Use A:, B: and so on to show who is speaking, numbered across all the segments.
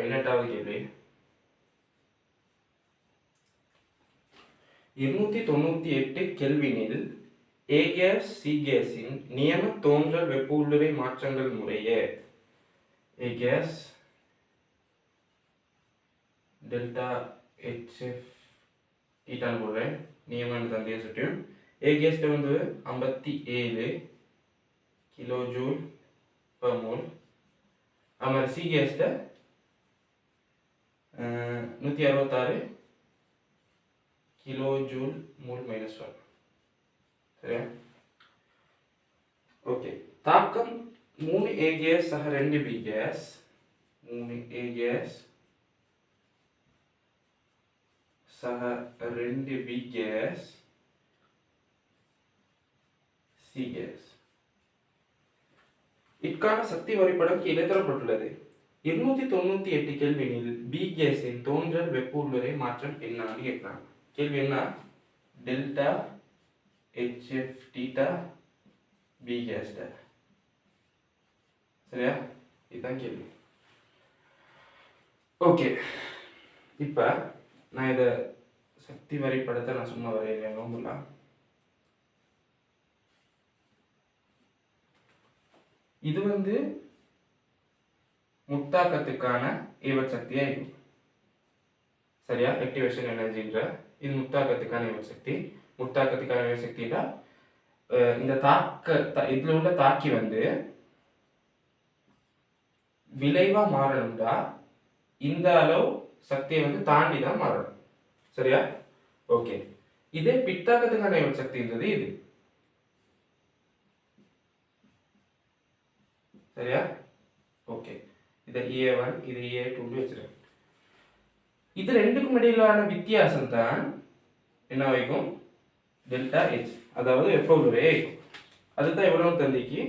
A: 18வது கேள்வி. 298 கெல்வினில் A case C கேஸின் நியம தோன்றல் வெப்ப உள்ளுறை மாற்றங்கள் முறையே A கேஸ் டெல்டா HF ஈட்டான் போடுறேன், நியமம் தந்தையை சுற்றியும். A கேஸ்ட்டு வந்து 57 கிலோ ஜூல் பர் மோல். அது மாதிரி C caste 166 kilo joule mole -1. சரியா? ஓகே. தாக்கம் 3 A கேஸ் சக 2 B கேஸ், 3 A கேஸ் சக 2 B கேஸ் C கேஸ். இதற்கான சக்தி வரைபடம் கீழே தரப்பட்டுள்ளது. 298 கெல்வினில் B கேஸின் தோன்றல் வெப்ப உள்ளுறை மாற்றம் என்னன்னு கேட்கலாம். கேள்வி என்ன? Delta HF theta B case. சரியா? இதுதான் கேள்வி. ஓகே, இப்போ நான் இதை சக்தி வரைபடத்தை நான் சும்மா வரையலாம் நோம்பலாம். இது வந்து முத்தாக்கத்துக்கான ஈவட் சக்தியா இருக்கும். சரியா? ஆக்டிவேஷன் எனர்ஜின்ற இது முத்தாக்கத்துக்கான ஈவட் சக்தி. முத்தாக்கத்துக்கான ஈவட் சக்தினா இந்த இதுல உள்ள தாக்கி வந்து விளைவா மாறணும்டா இந்த அளவு சக்தியை வந்து தாண்டி தான் மாறணும். சரியா? ஓகே. இதே பித்தாக்கத்துக்கான ஈவட் சக்தின்றது இது. சரியா? ஓகே. இதை A1 இது A2 வச்சிருக்கேன். இது ரெண்டுக்கும் இடையிலான வித்தியாசம் தான் என்ன வைக்கும்? டெல்டா H, அதாவது வெப்ப உள்ளுறை வைக்கும். அதுதான் எவ்வளவு தந்திக்கு?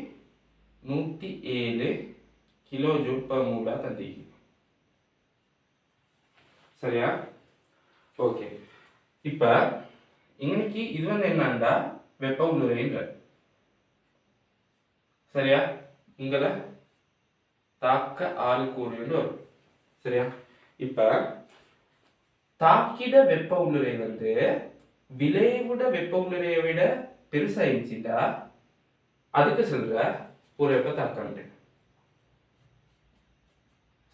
A: 107 கிலோ ஜூல் பர் மோலா தந்திக்கு. சரியா? ஓகே. இப்போ இன்னைக்கு இது வந்து என்னண்டா வெப்ப உள்ளுறைன்ற. சரியா? இங்கல தாக்க ஆள்கூறுன்னு வரும். சரியா? இப்ப தாக்கிட வெப்ப உள்ளுறை வந்து விளைவுட வெப்ப உள்ளுறையை விட பெருசா இருந்துச்சுட்டா அதுக்கு சொல்ற ஒரு வெப்ப தாக்கம்.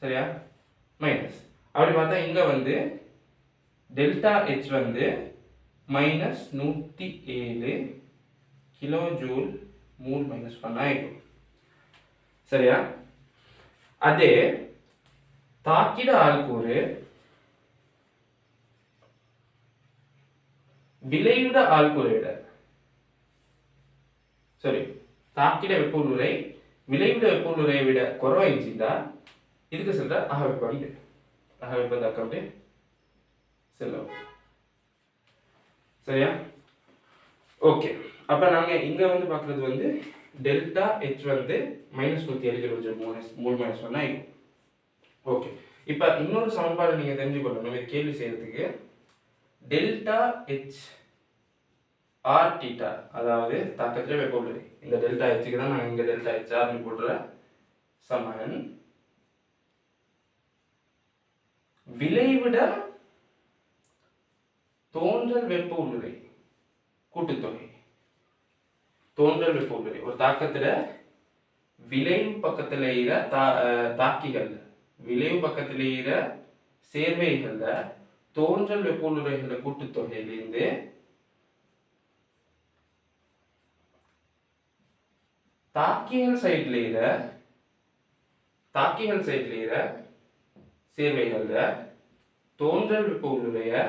A: சரியா? மைனஸ். அப்படி பார்த்தா இங்க வந்து டெல்டா H வந்து -107 கிலோ ஜூல் மூல் -1 ஆயிடும். சரியா? அதே தாக்கிட ஆள்கூறு விளைவிட ஆள்கூறை விட தாக்கிட வெப்ப உள்ளுறை விளைவிட வெப்ப உள்ளுறையை விட குறைவாயிருச்சுட்டா இதுக்கு சொல்ற அகவெப்ப தாக்கம் செல்லும். சரியா? ஓகே. அப்ப நாங்க இங்க வந்து பாக்குறது வந்து டெல்டா H வந்து -107 கிலோ ஜூல் மூல் -1 ஆயிடும். ஓகே. இப்ப இன்னொரு சமன்பாடு நீங்க தெரிஞ்சுக்கொள்ளணும் இது கேள்வி செய்யறதுக்கு. டெல்டா H R தீட்டா, அதாவது தாக்கத்துல வெப்ப உள்ளுறை. இந்த டெல்டா Hக்கு தான் நாங்க இங்க டெல்டா HR னு போடுற சமன் விளைவிட தோன்றல் வெப்ப உள்ளுறை கூட்டுத்தொகை. தோன்றல் வெப்ப உள்ளுறை ஒரு தாக்கத்துல விளைவு பக்கத்துல இருக்கிற தாக்கிகள், விளைவு பக்கத்துல இருக்கிற சேர்வைகள்ல தோன்றல் வெப்ப உள்ளுறைகள கூட்டுத்தொகையிலிருந்து தாக்கிகள் சைடுல இருக்கிற சேர்வைகள்ல தோன்றல் வெப்ப உள்ளுறையோட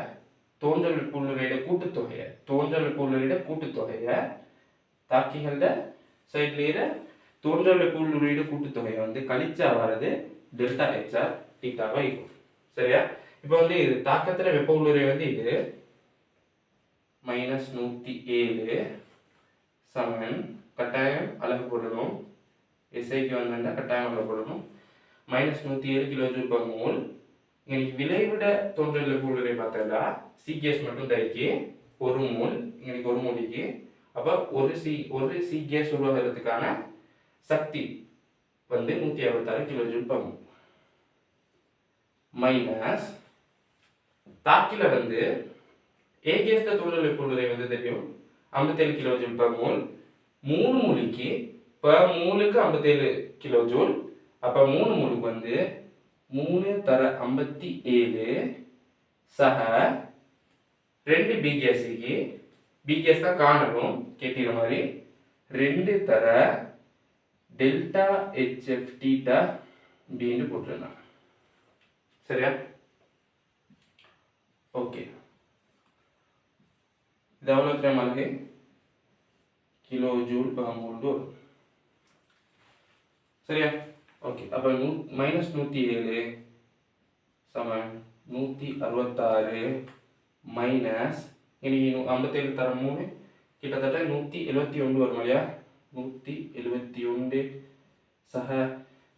A: கூட்டுத்தொகையை தாக்கிகள சைடுல இருக்கிற தோன்றல் வெப்ப உள்ளுறையோட கூட்டுத்தொகையை வந்து கழிச்சா வர்றது டெல்டா HR தீட்டாவா இருக்கும். சரியா? இப்போ வந்து இது தாக்கத்துல வெப்ப உள்ளுறை வந்து இது -107 சமன் கட்டாயம் அளவு போடணும். எஸ்ஐக்கு வந்தா கட்டாயம் அளவு போடணும். -107 கிலோ ஜூல் பர் மோல். இன்னைக்கு விளைவிட தோன்றல் வெப்ப உள்ளுறை பார்த்தா C கேஸ் மட்டும் தரைக்கு 1 மோல், இன்னைக்கு 1 மோலுக்கு. அப்ப ஒரு C கேஸ் உருவாகிறதுக்கான சக்தி வந்து 166 kilo joule per mole. Minus தாக்கில வந்து A கேஸ்ல தூண்டல் வெப்பநிலை வந்து தெரியும் 57 கிலோ ஜூல் per மோல் 3 மோலுக்கு per மோலுக்கு 57 கிலோ ஜூல் அப்ப 3 மோலுக்கு வந்து 3 தர 57 சக 2 B கேஸுக்கு B கேஸ் தான் காணணும் கேட்டிற மாதிரி 2 தர டெல்டா HF தீட்டா B ன்னு போட்டுறலாம் சரியா ஓகே இது எவ்வளவு கிராம் அலகு கிலோ ஜூல் per மோல் சரியா ஓகே அப்ப -107 சமம் 166 மைனஸ் இனி 57 தர 3 கிட்டத்தட்ட 171 வரும் இல்லையா 171 சக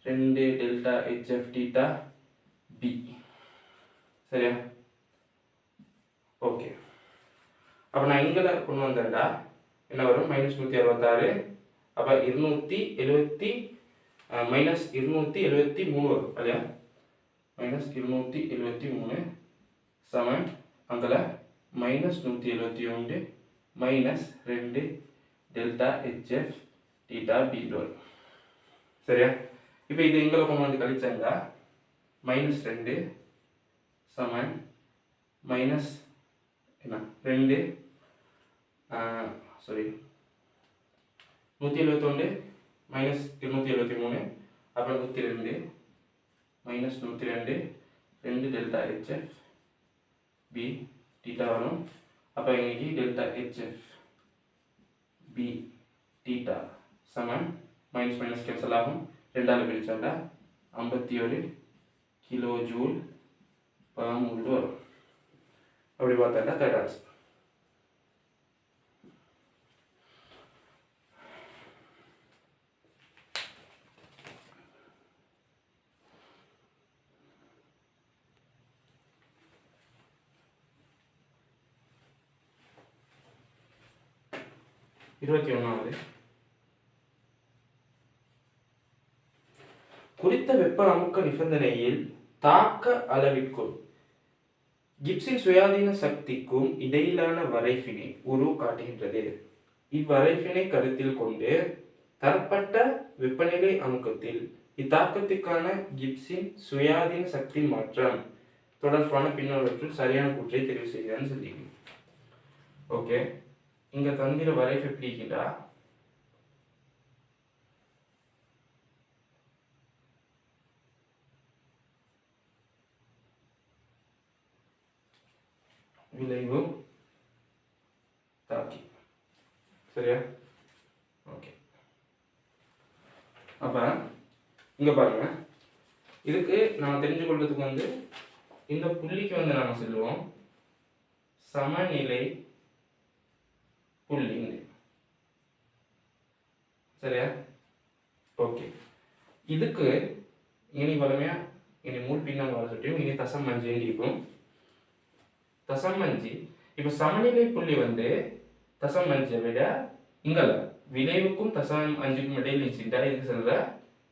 A: 2 டெல்டா HF தீட்டா B சரியா ஓகே அப்ப நான் இங்கல கொண்டு வந்தேன்டா என்ன வரும் -166 அப்ப 270 -273 வரும் இல்லையா -273 சமம் அங்கல -171 -2 டெல்டா HF தீட்டா B வரும் சரியா இப்போ இது எங்கல கொண்டு வந்து கழிச்சாங்க -2 சமம் மைனஸ் என்ன 2 சாரி 171 -273 அப்ப 102 -102 2 டெல்டா HF B தீட்டா வரும் அப்ப இங்க டெல்டா HF B தீட்டா சமம் மைனஸ் மைனஸ் கேன்சல் ஆகும் 2 ஆல பிரிச்சா 51 கிலோ ஜூல் per மோல் வரும் அப்படி பார்த்தா தேர்ட் ஆன்சர் இருபத்தி ஒன்றாவது குறித்த வெப்ப அமுக்க நிபந்தனையில் தாக்க அளவிற்கும் கிப்ஸின் சுயாதீன சக்திக்கும் இடையிலான வரைவினை உரு காட்டுகின்றது இவ்வரைவினை கருத்தில் கொண்டு தரப்பட்ட வெப்பநிலை அமுக்கத்தில் இத்தாக்கத்துக்கான கிப்ஸின் சுயாதீன சக்தி மாற்றம் தொடர்பான பின்னவற்றில் சரியான கூற்றை தெரிவு செய்கிறான்னு சொல்லி ஓகே இங்க தந்திர வரைவு எப்படி இருக்கின்றா விளைவு தாக்கி சரியா ஓகே அப்ப இங்க பாருங்க இதுக்கு நாம தெரிஞ்சு கொள்றதுக்கு வந்து இந்த புள்ளிக்கு வந்து நாம சொல்லுவோம் சமநிலை புள்ளி சரியா ஓகே இதுக்கு இனி வளமையா இனி மூல் பின்னம் வர சொல்லியும் இனி தசம் அஞ்சு இருக்கும் தசம் அஞ்சு இப்ப சமநிலை புள்ளி வந்து தசம் அஞ்சை விட இங்கல விளைவுக்கும் தசம் அஞ்சுக்கும் இடையில் இருந்துச்சுட்டா இதுக்கு சொல்ற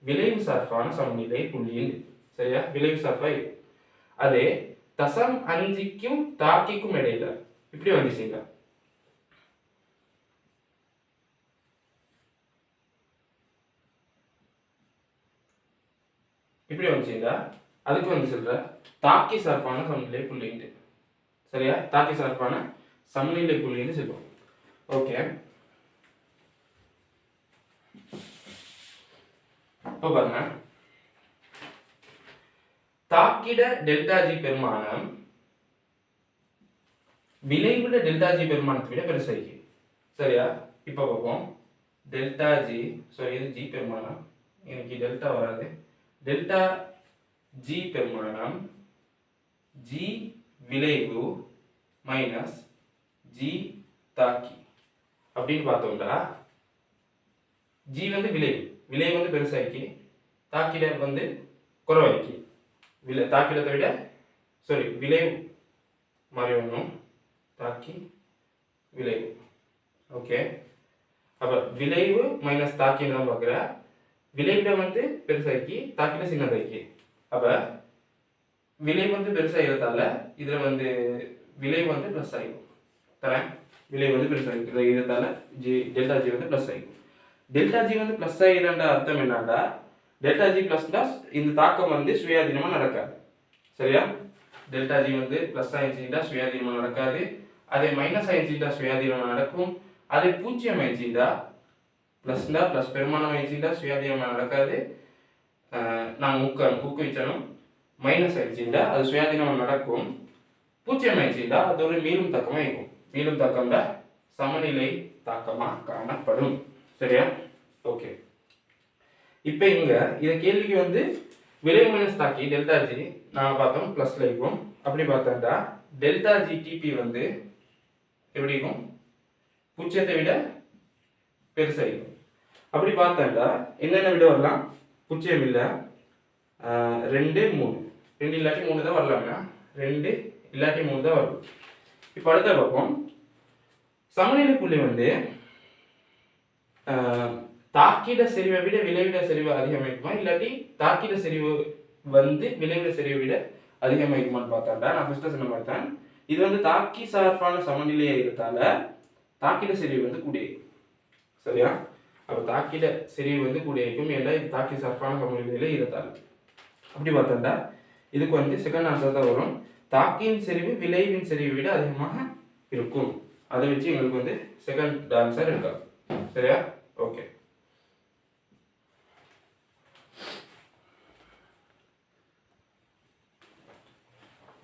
A: விளைவு சார்பான சமநிலை புள்ளின்னு சரியா விளைவு சார்பா அதே தசம் அஞ்சுக்கும் தாக்கிக்கும் இடையில இப்படி வந்துச்சுங்க இப்படி வந்துச்சுங்க அதுக்கு வந்து சொல்ற தாக்கி சார்பான சமநிலை புள்ளின்னு சரியா தாக்கி சார்பான சமநிலை புள்ளின்னு சொல்லுவோம் ஓகே இப்ப பாருங்க தாக்கிட டெல்டா ஜி பெருமானம் விளைவிட டெல்டா ஜி பெருமானத்தை விட பெருசாயிருக்கு சரியா இப்ப பார்ப்போம் டெல்டா ஜி சாரி இது ஜி பெருமானம் எனக்கு டெல்டா வராது டெல்டா ஜி பெருமானம் ஜி விளைவு மைனஸ் ஜி தாக்கி அப்படின்னு பார்த்தோம்னா ஜி வந்து விளைவு வந்து பெருசாக்கி தாக்கிட வந்து குறைவாக்கி தாக்கிடத்தை விட சாரி விளைவு மாறி ஒன்றும் தாக்கி விளைவு ஓகே அப்ப விளைவு மைனஸ் தாக்கின்னு தான் பார்க்குற விளைவிட வந்து பெருசாக்கி தாக்கிட சின்னதாக்கி அப்ப விலை வந்து பெருசாகிறதால இதில் வந்து விலை வந்து ப்ளஸ் ஆகிடும். தரேன், விலை வந்து பெருசாகிறதால டெல்டா ஜி வந்து ப்ளஸ் ஆகிடும். டெல்டா ஜி வந்து ப்ளஸ் ஆகிடுன்ற அர்த்தம் என்னன்னா, டெல்டா ஜி ப்ளஸ் ப்ளஸ் இந்த தாக்கம் வந்து சுயாதீனமாக நடக்காது. சரியா? டெல்டா ஜி வந்து ப்ளஸ் ஆயிடுச்சுட்டா சுயாதீனமாக நடக்காது. அதே மைனஸ் ஆயிடுச்சுட்டா சுயாதீனமாக நடக்கும். அதே பூஜ்ஜியம் ஆயிடுச்சுட்டா ப்ளஸ்னா ப்ளஸ் பெருமானம் ஆயிடுச்சுட்டா சுயாதீனமாக நடக்காது. நாங்கள் ஊக்குவிச்சணும். மைனஸ் ஆயிடுச்சுட்டா அது சுயாதீனமாக நடக்கும். பூஜ்ஜியம் ஆயிடுச்சுட்டா அது ஒரு மீளும் தாக்கமாக இருக்கும். மீளும் தாக்கம்ல சமநிலை தாக்கமாக காணப்படும். சரியா? ஓகே. இப்போ இங்கே இதை கேள்விக்கு வந்து விலை மைனஸ் தாக்கி டெல்டா ஜி நாங்கள் பார்த்தோம் ப்ளஸில் இருக்கும். அப்படி பார்த்தோம்டா டெல்டா ஜி டிபி வந்து எப்படி இருக்கும்? பூஜ்ஜியத்தை விட பெருசாக இருக்கும். அப்படி பார்த்தோம்டா என்னென்ன விட வரலாம்? பூஜ்ஜியம் இல்லை, 2 3 2 இல்லாட்டி 3 தான் வரலாம்னா 2 இல்லாட்டி 3 தான் வரும். இப்போ அடுத்த பார்ப்போம். சமநிலை புள்ளி வந்து தாக்கிட செறிவை விட விளைவிட செறிவு அதிகமாக்குமா, இல்லாட்டி தாக்கிட செறிவு வந்து விளைவிட செறிவை விட அதிகமாக்குமான்னு பார்த்தாண்டா நான் ஃபர்ஸ்ட் சொன்ன மாதிரி தான். இது வந்து தாக்கி சார்பான சமநிலையாக இருந்தால தாக்கிட செறிவு வந்து கூடிய. சரியா? அப்போ தாக்கிட செறிவு வந்து கூடிய இருக்கும். ஏன்னா இது தாக்கி சார்பான சமநிலையில இருந்தால. அப்படி பார்த்தாண்டா இதுக்கு வந்து செகண்ட் ஆன்சர் தான் வரும். தாக்கின் செறிவு விளைவின் செறிவை விட அதிகமாக இருக்கும். அதை வச்சு எங்களுக்கு வந்து செகண்ட் ஆன்சர் இருக்கா. சரியா? ஓகே.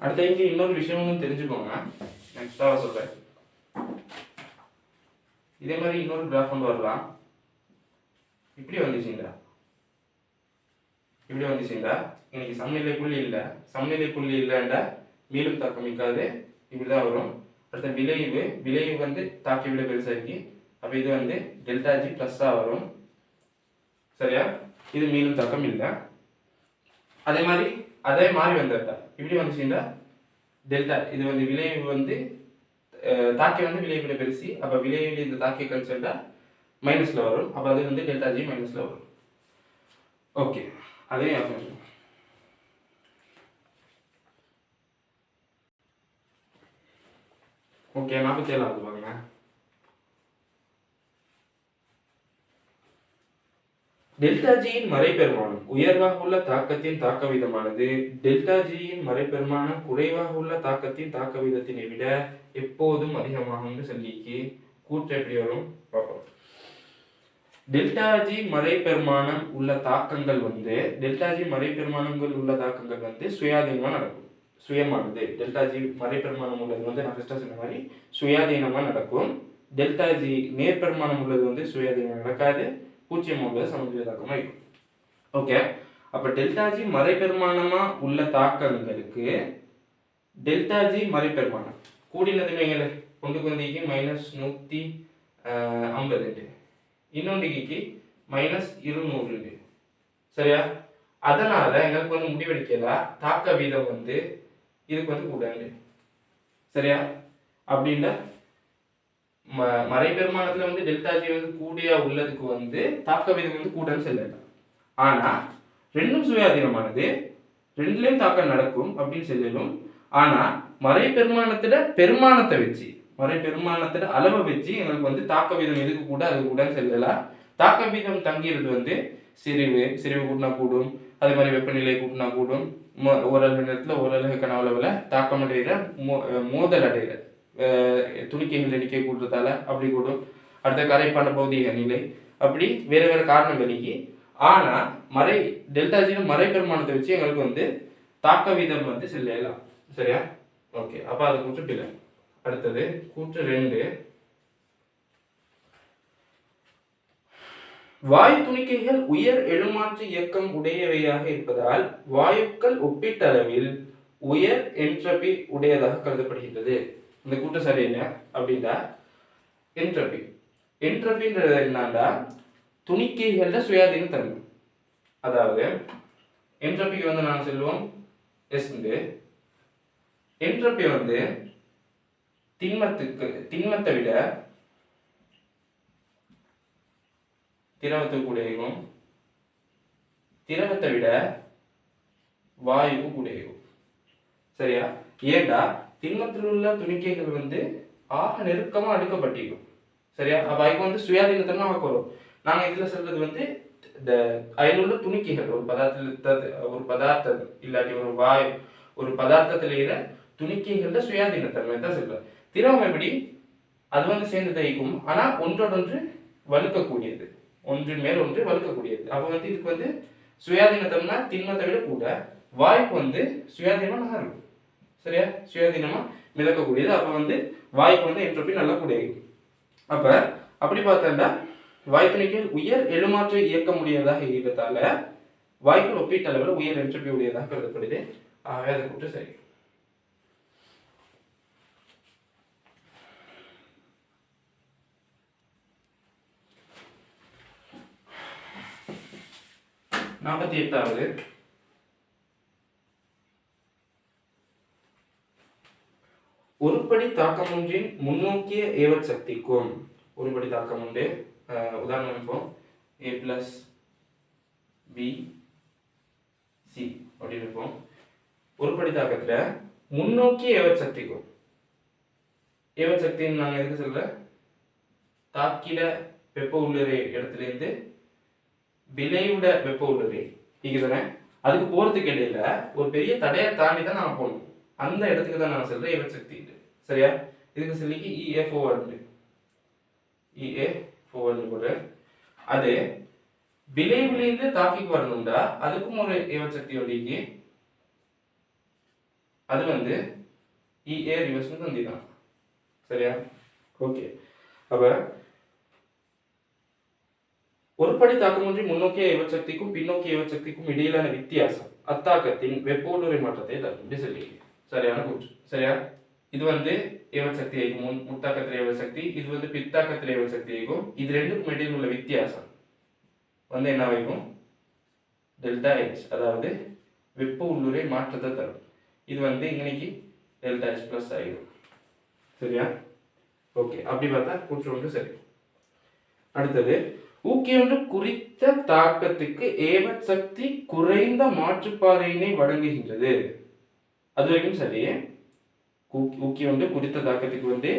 A: அடுத்த இங்கே இன்னொரு விஷயமும் தெரிஞ்சுக்கோங்க. நெக்ஸ்டாக சொல்றேன். இதே மாதிரி இன்னொரு கிராஃப் கொண்டு வரலாம். இப்படி வந்துச்சுங்களா? இப்படி வந்துச்சுங்களா? இன்னைக்கு சமநிலை புள்ளி இல்லை. சமநிலை புள்ளி இல்லைண்டா மீளும் தாக்கம் மிக்காது. இப்படிதான் வரும். அடுத்த விளைவு வந்து தாக்கி விட பெருசாகி, அப்போ இது வந்து டெல்டா ஜி ப்ளஸ்ஸாக வரும். சரியா? இது மீளும் தாக்கம் இல்லை. அதே மாதிரி வந்துட்டா இப்படி வந்துச்சுன்னா டெல்டா இது வந்து விளைவு வந்து தாக்கி வந்து விளைவை விட பெருசி. அப்போ விளைவில் இந்த தாக்கி கழிச்சா மைனஸில் வரும். அப்போ அது வந்து டெல்டா ஜி மைனஸில் வரும். ஓகே, அதே ஓகே. 47வது பாருங்க. டெல்டா ஜியின் மறைபெருமானம் உயர்வாக உள்ள தாக்கத்தின் தாக்க வீதமானது டெல்டா ஜியின் மறைபெருமானம் குறைவாக உள்ள தாக்கத்தின் தாக்க வீதத்தினை விட எப்போதும் அதிகமாகும் சொல்லிக்கு கூற்று எப்படி வரும் பார்ப்போம். டெல்டா ஜி மறைபெருமானம் உள்ள தாக்கங்கள் வந்து சுயாதீனமாக நடக்கும். சுயமானது டெல்டா ஜி மறைபெருமானம் உள்ளது வந்து நான் ஃபர்ஸ்ட் சொன்ன மாதிரி சுயாதீனமாக நடக்கும். டெல்டா ஜி நேர்பெருமானம் உள்ளது வந்து சுயாதீனம் நடக்காது. பூஜ்ஜியம் உள்ளது சமநிலை தாக்கமாக இருக்கும். ஓகே, அப்போ டெல்டா ஜி மறைபெருமானமா உள்ள தாக்கங்களுக்கு டெல்டா ஜி மறைபெருமானம் கூடினது வைங்கள கொண்டு வந்திக்கு -150 இன்னொன்றுக்கு -200. சரியா? அதனால எங்களுக்கு வந்து முடிவெடுக்கலாம் தாக்க வீதம் வந்து இதுக்கு வந்து கூடாது. சரியா? அப்படின்னா மறைபெருமானத்துல வந்து டெல்டா ஜி வந்து கூடியா உள்ளதுக்கு வந்து தாக்க வீதம் வந்து கூடன்னு சொல்லலாம். ஆனா ரெண்டும் சுயாதீனமானது, ரெண்டுலயும் தாக்கம் நடக்கும் அப்படின்னு சொல்லணும். ஆனா மறைபெருமானத்துல பெருமானத்தை வச்சு மறைபெருமானத்துல அளவை வச்சு எங்களுக்கு வந்து தாக்க வீதம் எதுக்கு கூட அது கூடன்னு சொல்லலாம். தாக்க வீதம் தங்கிறது வந்து சிறிவு கூட்டினா கூடும். அதே மாதிரி வெப்பநிலை கூட்டினா கூடும். ஓரளவு நேரத்தில் ஓரளவு கனவுளவில் தாக்கம் அடைகிற மோதல் அடைகிற துணிக்கைகள் எண்ணிக்கை கூட்டுறதால அப்படி கூடும். அடுத்த கரைப்பான பௌதிக நிலை அப்படி வேற காரணம் வெளிக்கு. ஆனா டெல்டா ஜியின் மறைபெருமானத்தை வச்சு எங்களுக்கு வந்து தாக்க வீதம் வந்து செல்லலாம். சரியா? ஓகே, அப்ப அது கூற்று இல்லை. அடுத்தது கூற்று 2. வாயு துணிக்கைகள் உயர் எழுமாற்று இயக்கம் உடையவையாக இருப்பதால் வாயுக்கள் ஒப்பீட்டளவில் உயர் என்ட்ரோபி உடையதாக கருதப்படுகின்றது. இந்த கூற்று சரியில்லை. அப்படின்னா என்ட்ரோபின்றது என்னன்னா துணிக்கைகள்ல சுயாதீன தன்மை. அதாவது என்ட்ரோபிக்கு வந்து நாங்கள் சொல்லுவோம் எஸ். என்ட்ரோபி வந்து திண்மத்தை விட திரவத்துக்கு கூடியும், திரவத்தை விட வாயுக்கு கூடியும். சரியா? ஏண்டா திண்மத்தில் உள்ள துணிக்கைகள் வந்து ஆக நெருக்கமா அடுக்கப்பட்டிருக்கும். சரியா? அப்ப அதுக்கு வந்து சுயாதீனத்தன்மை நமக்கு வரும். நாங்க இதுல சொல்றது வந்து இந்த அதில் உள்ள துணிக்கைகள் ஒரு பதார்த்தம் இல்லாட்டி ஒரு பதார்த்தத்தில் இருக்கிற துணிக்கைகள சுயாதீனத்தன்மை தான் சொல்றேன். திரவம் எப்படி அது வந்து சேர்ந்து தைக்கும், ஆனா ஒன்றோடொன்று வலுக்கக்கூடியது, ஒன்றின் மேல் ஒன்று வலுக்கக்கூடியது. அப்ப வந்து இதுக்கு வந்து சுயாதீனத்தன்மை திண்மத்தை விட கூட, வாய்ப்பு வந்து சுயாதீனமா நகரும். சரியா? சுயாதீனமா மிதக்கக்கூடியது. அப்ப வந்து வாய்ப்பு வந்து என்ட்ரோபி நல்லா கூட இருக்கும். அப்ப அப்படி பார்த்தா வாய்ப்புணிகள் உயர் எழுமாற்றை இயக்க முடியாததாக இருக்கிறதால வாய்ப்புகள் ஒப்பீட்டளவில் உயர் என்ட்ரோபி உடையதாக கருதப்படுது. ஆகவே அதை கூட்டு சரி. நாற்பத்தி எட்டாவது ஒருபடி தாக்கமொன்றின் முன்னோக்கிய ஏவற் சக்திக்கும் ஒருபடி தாக்கம் உண்டு. உதாரணம் இப்போ a plus b c அப்படின்னு இருப்போம். ஒருபடி தாக்கத்துல முன்னோக்கிய ஏவற் சக்திக்கும் ஏவற் சக்தின்னு நாங்கள் எதுக்கு சொல்ல, தாக்கிட வெப்ப உள்ளுறை இடத்துல இருந்து விளைவிட வெப்ப உள்ளுறை தானே, அதுக்கு போறதுக்கு இடையில ஒரு பெரிய தடையை தாண்டி தான் நாங்கள் போகணும். அந்த இடத்துக்கு தான் நான் சொல்றேன் ஏவற் சக்தி. சரியா? இதுக்கு சொல்லிக்கு EA forward போடு. அது விளைவிலிருந்து தாக்கிக்கு வரணும்டா அதுக்கும் ஒரு ஏவற் சக்தி ஒடிக்கு, அது வந்து EA ரிவர்ஸ் தந்தி தான். சரியா? ஓகே. அப்ப ஒருபடி தாக்கமொன்றி முன்னோக்கிய ஏவற் சக்திக்கும் பின்னோக்கிய ஏவற் சக்திக்கும் இடையிலான வித்தியாசம் அத்தாக்கத்தின் வெப்ப உள்ளுறை மாற்றத்தை தரும். இப்படி சொல்லி சரியான கூற்று. சரியா? இது வந்து ஏவற் சக்தி ஆகும், முத்தாக்கத்தில் ஏவற் சக்தி, இது வந்து பித்தாக்கத்தில் ஏவற் சக்தி ஆகும். இது ரெண்டுக்கும் இடையில் உள்ள வித்தியாசம் வந்து என்ன ஆகும்? டெல்டா H, அதாவது வெப்ப உள்ளுறை மாற்றத்தை தரும். இது வந்து இன்னைக்கு டெல்டா H பிளஸ் ஆகிடும். சரியா? ஓகே. அப்படி பார்த்தா கூற்று ஒன்று சரி. அடுத்தது ஊக்கியொன்று குறித்த தாக்கத்துக்கு ஏவற் சக்தி குறைந்த மாற்றுப்பாதையினை வழங்குகின்றது. அது வரைக்கும் சரி. ஊக்கி வந்து குறித்த தாக்கத்துக்கு வந்து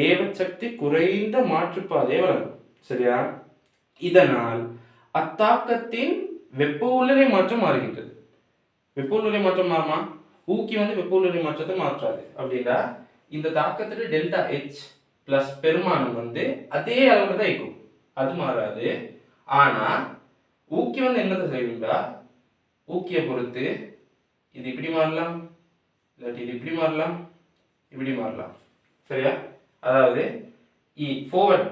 A: ஏவற் சக்தி குறைந்த மாற்றுப்பாதையை வழங்கும். சரியா? இதனால் அத்தாக்கத்தின் வெப்ப உள்ளுறை மாற்றம் மாறுகின்றது. வெப்ப உள்ளுறை மாற்றம் மாறுமா? ஊக்கி வந்து வெப்ப உள்ளுறை மாற்றத்தை மாற்றாது. அப்படின்னா இந்த தாக்கத்துல டெல்டா H பிளஸ் பெருமானம் வந்து அதே அளவுல தான் இருக்கும், அது மாறாது. ஆனா ஊக்கி வந்து என்னத்தை செய்யும்டா, ஊக்கியை பொறுத்து இது இப்படி மாறலாம், இல்லாட்டி இது இப்படி மாறலாம், இப்படி மாறலாம். சரியா? அதாவது forward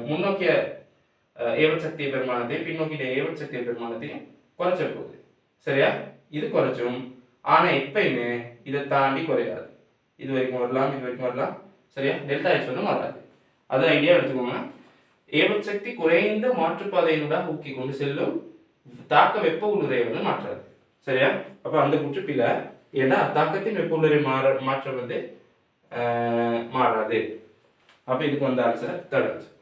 A: முன்னோக்கிய ஏவற் சக்திய பெருமானத்தை பின்னோக்கிய ஏவற் சக்திய பெருமானத்தையும் குறைச்ச போகுது. சரியா? இது குறைச்சும், ஆனா எப்பயுமே இதை தாண்டி குறையாது. இது வரைக்கும் வரலாம், இது வரைக்கும் வரலாம். சரியா? டெல்டா H வந்து மாறாது. அதை ஐடியா எடுத்துக்கோங்க. ஏவற் சக்தி குறைந்த மாற்றுப்பாதையினூடாக ஊக்கி கொண்டு செல்லும், தாக்க வெப்ப உள்ளுறை வந்து மாற்றாது. சரியா? அப்ப அந்த குற்றுப்பில ஏன்னா தாக்கத்தின் வெப்ப உள்ளுறை மாற்றம் வந்து மாறாது. அப்ப இதுக்கு வந்த ஆன்சர் தேர்ட் ஆன்சர்.